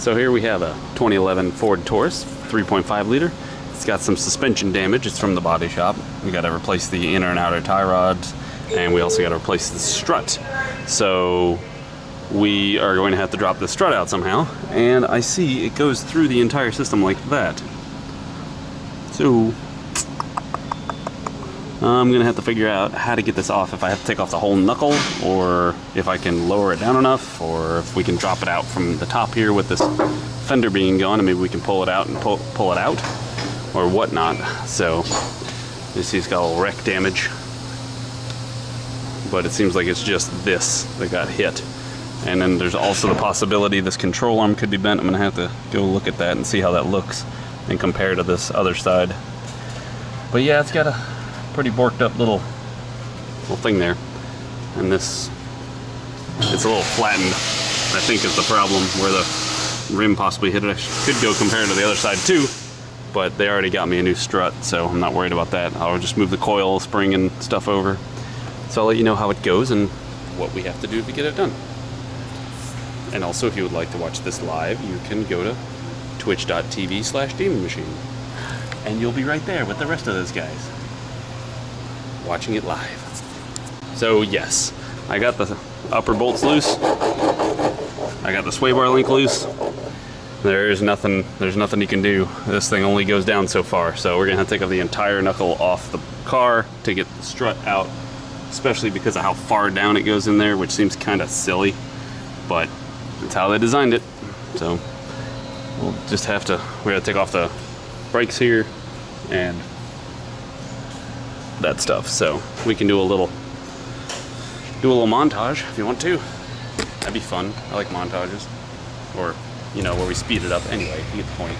So here we have a 2011 Ford Taurus, 3.5 liter. It's got some suspension damage. It's from the body shop. We got to replace the inner and outer tie rods, and we also got to replace the strut. So we are going to have to drop the strut out somehow, and I see it goes through the entire system like that. So I'm gonna have to figure out how to get this off, if I have to take off the whole knuckle, or if I can lower it down enough, or if we can drop it out from the top here with this fender being gone, and maybe we can pull it out and pull it out or whatnot. So you see it's got a little wreck damage, but it seems like it's just this that got hit. And then there's also the possibility this control arm could be bent. I'm gonna have to go look at that and see how that looks and compare to this other side. But yeah, it's got a pretty borked up little thing there, and this, it's a little flattened, I think, is the problem, where the rim possibly hit it. I could go compare to the other side too, but they already got me a new strut, so I'm not worried about that. I'll just move the coil spring and stuff over. So I'll let you know how it goes and what we have to do to get it done. And also, if you would like to watch this live, you can go to twitch.tv/deamonmachine, and you'll be right there with the rest of those guys watching it live. So yes, I got the upper bolts loose, I got the sway bar link loose. There's nothing you can do. This thing only goes down so far, so we're gonna have to take off the entire knuckle off the car to get the strut out, especially because of how far down it goes in there, which seems kind of silly, but it's how they designed it. So we'll just have to, we're gonna take off the brakes here and that stuff, so we can do a little montage if you want to. That'd be fun. I like montages, or you know, where we speed it up. Anyway, you get the point.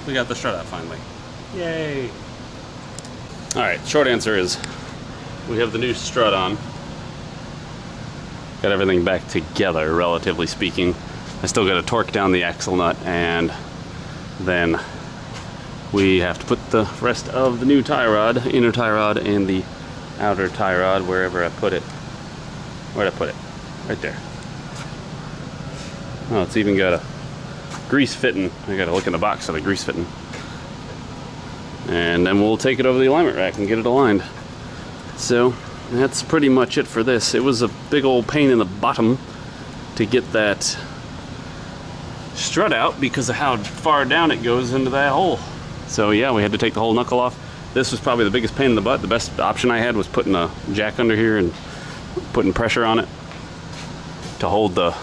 We got the strut out finally. Yay! Alright, short answer is we have the new strut on. Got everything back together, relatively speaking. I still got to torque down the axle nut, and then we have to put the rest of the new tie rod, inner tie rod, and the outer tie rod wherever I put it. Where'd I put it? Right there. Oh, it's even got a grease fitting. I gotta look in the box for the grease fitting. And then we'll take it over the alignment rack and get it aligned. So that's pretty much it for this. It was a big old pain in the bottom to get that strut out because of how far down it goes into that hole. So yeah, we had to take the whole knuckle off. This was probably the biggest pain in the butt. The best option I had was putting a jack under here and putting pressure on it to hold the,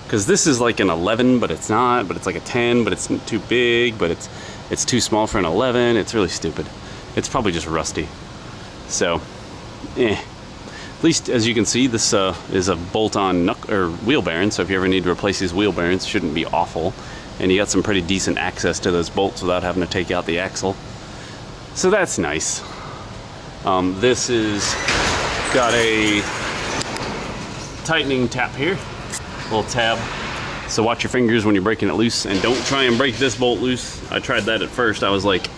because this is like an 11, but it's not, but it's like a 10, but it's too big, but it's too small for an 11. It's really stupid. It's probably just rusty. So, at least as you can see, this is a bolt-on wheel bearing, so if you ever need to replace these wheel bearings, it shouldn't be awful. And you got some pretty decent access to those bolts without having to take out the axle. So that's nice. This is got a tightening tap here, little tab. So watch your fingers when you're breaking it loose, and don't try and break this bolt loose. I tried that at first. I was like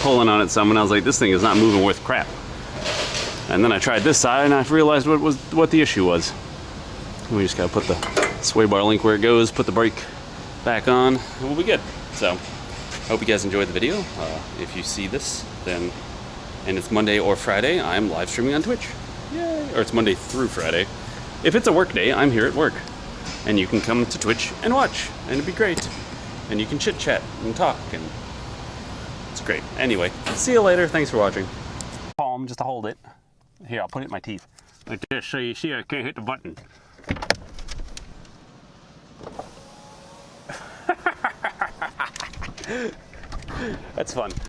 pulling on it some, and I was like, this thing is not moving worth crap. And then I tried this side, and I realized what the issue was. We just gotta put the sway bar link where it goes, put the brake back on, and we'll be good. So, hope you guys enjoyed the video. If you see this, then, and it's Monday or Friday, I'm live streaming on Twitch. Yay! Or it's Monday through Friday. If it's a work day, I'm here at work. And you can come to Twitch and watch, and it'd be great. And you can chit chat and talk, and it's great. Anyway, see you later. Thanks for watching. Palm just to hold it. Here, I'll put it in my teeth. Like this, so you see I can't hit the button. That's fun.